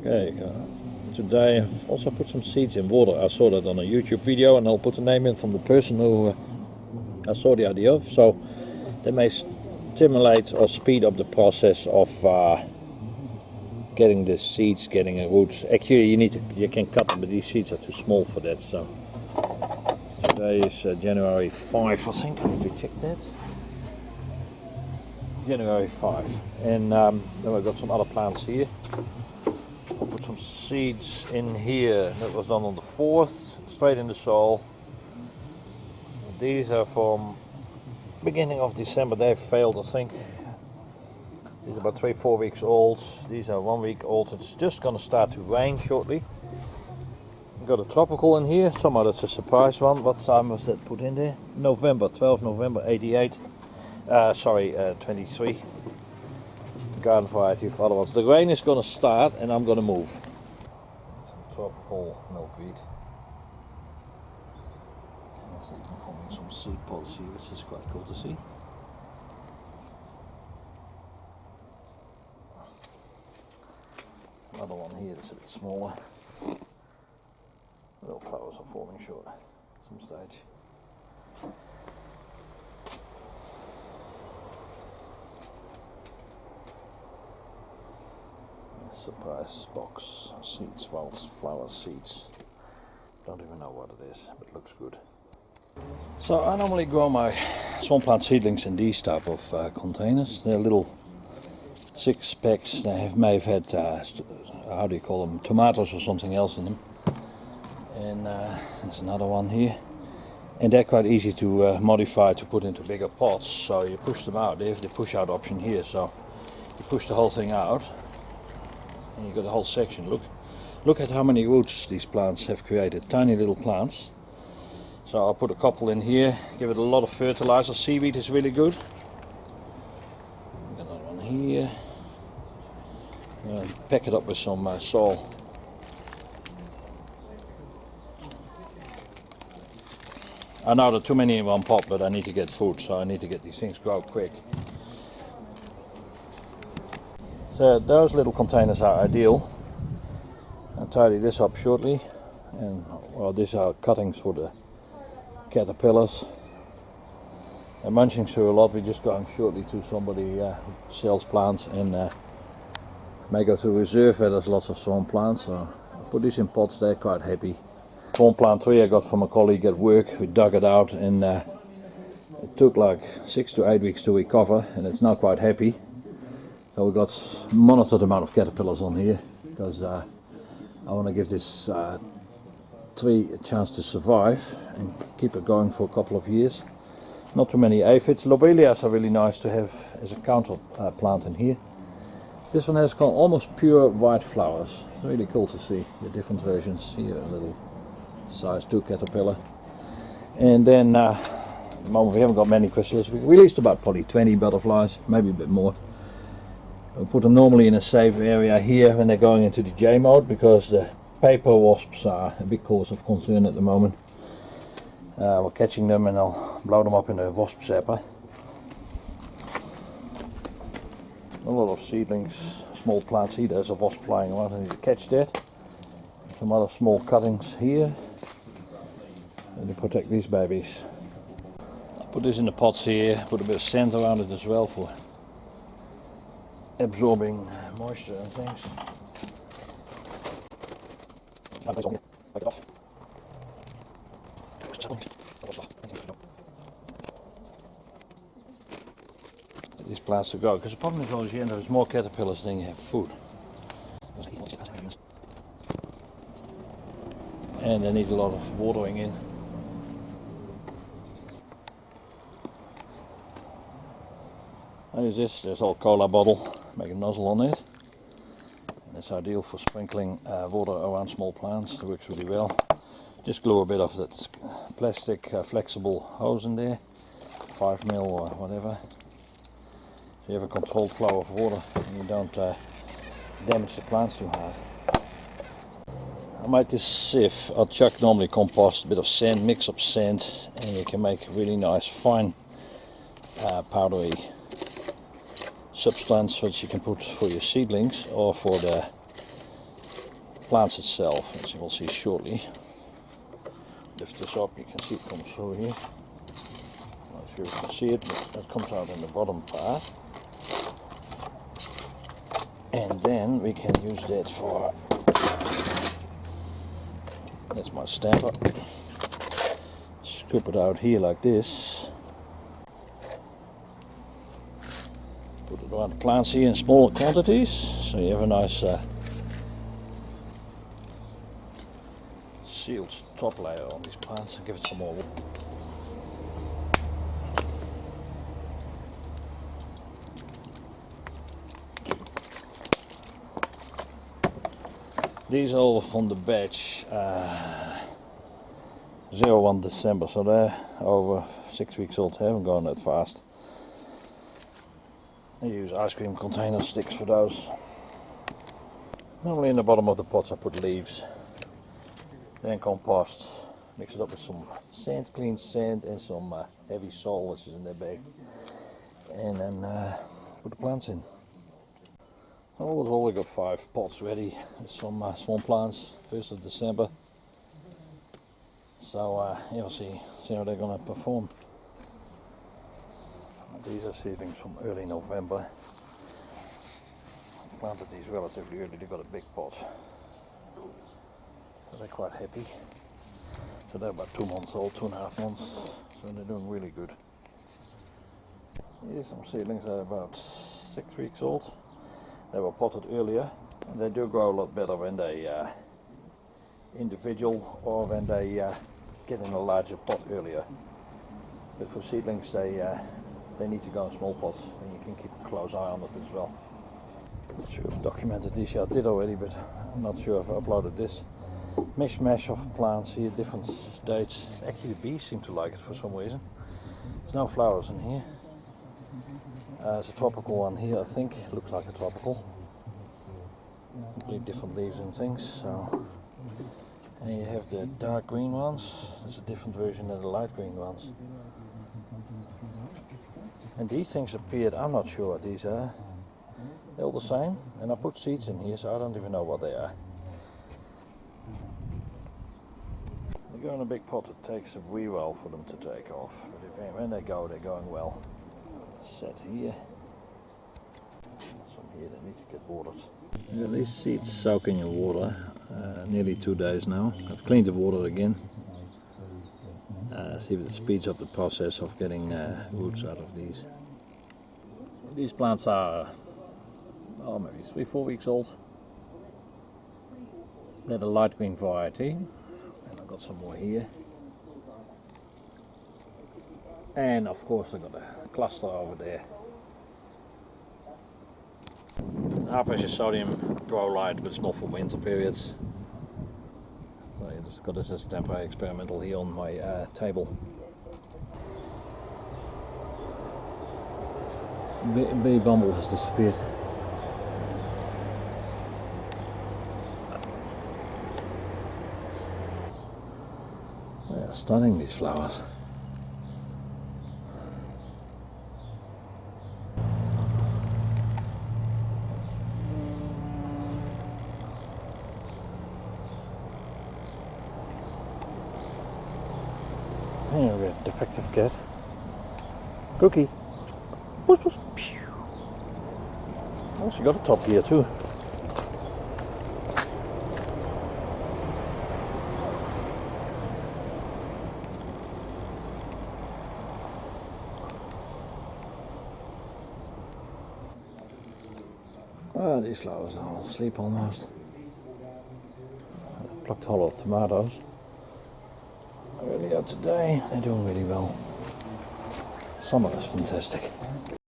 Okay, today I've also put some seeds in water. I saw that on a YouTube video, and I'll put the name in from the person who I saw the idea of. So they may stimulate or speed up the process of getting the seeds, getting a root. Actually, you can cut them, but these seeds are too small for that. So today is January 5, I think. I need to check that. January 5, and then we've got some other plants here. I'll put some seeds in here. That was done on the 4th, straight in the soil. These are from beginning of December. They've failed, I think. These are about 3-4 weeks old. These are 1 week old. It's just going to start to rain shortly. We've got a tropical in here. Somehow that's a surprise one. What time was that put in there? November, 12 November 88. 23. Garden variety of other ones. The rain is going to start and I'm going to move. Some tropical milkweed. And it's even forming some seed pods here, which is quite cool to see. Another one here that's a bit smaller. Little flowers are forming short at some stage. Surprise box seeds, wildflower seeds. Don't even know what it is, but it looks good. So I normally grow my swan plant seedlings in these type of containers. They're little 6 packs. They may have had how do you call them, tomatoes or something else in them. And there's another one here. And they're quite easy to modify to put into bigger pots. So you push them out. They have the push out option here. So you push the whole thing out. And you've got a whole section. Look at how many roots these plants have created. Tiny little plants. So I'll put a couple in here. Give it a lot of fertilizer. Seaweed is really good. Got another one here. Pack it up with some soil. I know there are too many in one pot, but I need to get food, so I need to get these things grow quick. So those little containers are ideal. I'll tidy this up shortly, and well, these are cuttings for the caterpillars. They're munching through a lot. We're just going shortly to somebody who sells plants, and may go to a reserve where there's lots of swan plants. So I put these in pots. They're quite happy. Swan plant 3 I got from a colleague at work. We dug it out, and it took like 6 to 8 weeks to recover, and it's now quite happy. So we got monitored amount of caterpillars on here, because I want to give this tree a chance to survive and keep it going for a couple of years. Not too many aphids. Lobelias are really nice to have as a counter plant in here. This one has got almost pure white flowers. It's really cool to see the different versions. Here a little size 2 caterpillar. And then at the moment we haven't got many chrysalis. We released about probably 20 butterflies, maybe a bit more. We put them normally in a safe area here when they're going into the J mode, because the paper wasps are a big cause of concern at the moment. We're catching them, and I'll blow them up in a wasp zapper. A lot of seedlings, small plants here. There's a wasp flying around. I need to catch that. Some other small cuttings here. And to protect these babies. I'll put this in the pots here. Put a bit of sand around it as well for absorbing moisture and things. Get these plants to go, because the problem is always you end up with more caterpillars than you have food. And they need a lot of watering in. I use this, there's a cola bottle, make a nozzle on it. And it's ideal for sprinkling water around small plants. It works really well. Just glue a bit of that plastic flexible hose in there, 5 mil or whatever. So you have a controlled flow of water and you don't damage the plants too hard. I made this sieve. I'll chuck normally compost, a bit of sand, mix up sand, and you can make really nice fine powdery substance which you can put for your seedlings or for the plants itself, as you will see shortly. Lift this up, you can see it comes through here. Not sure if you can see it, but it comes out in the bottom part. And then we can use that for, that's my stamper. Scoop it out here like this. Put it around the plants here in smaller quantities, so you have a nice sealed top layer on these plants and give it some more. These are all from the batch 01 December, so they're over 6 weeks old. They haven't gone that fast. I use ice cream container sticks for those. Normally in the bottom of the pots I put leaves, then compost, mix it up with some sand, clean sand, and some heavy soil which is in their bag, and then put the plants in. I've already got 5 pots ready with some swan plants, 1st of December. So yeah, we'll see how they're going to perform. These are seedlings from early November. I planted these relatively early, they got a big pot. So they're quite happy. So they're about 2 months old, 2.5 months. So they're doing really good. Here's some seedlings that are about 6 weeks old. They were potted earlier, and they do grow a lot better when they individual or when they get in a larger pot earlier. But for seedlings, they need to go in small pots, and you can keep a close eye on it as well. Not sure if I've documented these. I did already, but I'm not sure if I uploaded this. Mishmash of plants here, different dates. Actually, the bees seem to like it for some reason. There's no flowers in here. There's a tropical one here, I think. It looks like a tropical. Completely different leaves and things. So, and you have the dark green ones. There's a different version than the light green ones. And these things appeared, I'm not sure what these are. They're all the same. And I put seeds in here, so I don't even know what they are. They go in a big pot, it takes a wee while for them to take off. But when they go, they're going well. Set here. Some here that need to get watered. Yeah, these seeds soaking in water nearly 2 days now. I've cleaned the water again. See if it speeds up the process of getting roots out of these. These plants are maybe 3-4 weeks old. They're the light green variety. And I've got some more here. And of course I've got a cluster over there. High pressure sodium grow light, but it's not for winter periods. So I just got this as temporary experimental here on my table. Bee bumble has disappeared. They're stunning, these flowers. Here we have a defective cat. Cookie. Push, push. Oh, she got a top gear too. Oh, these flowers are all asleep almost. I plucked hollow tomatoes earlier today. They're doing really well. Summer is fantastic.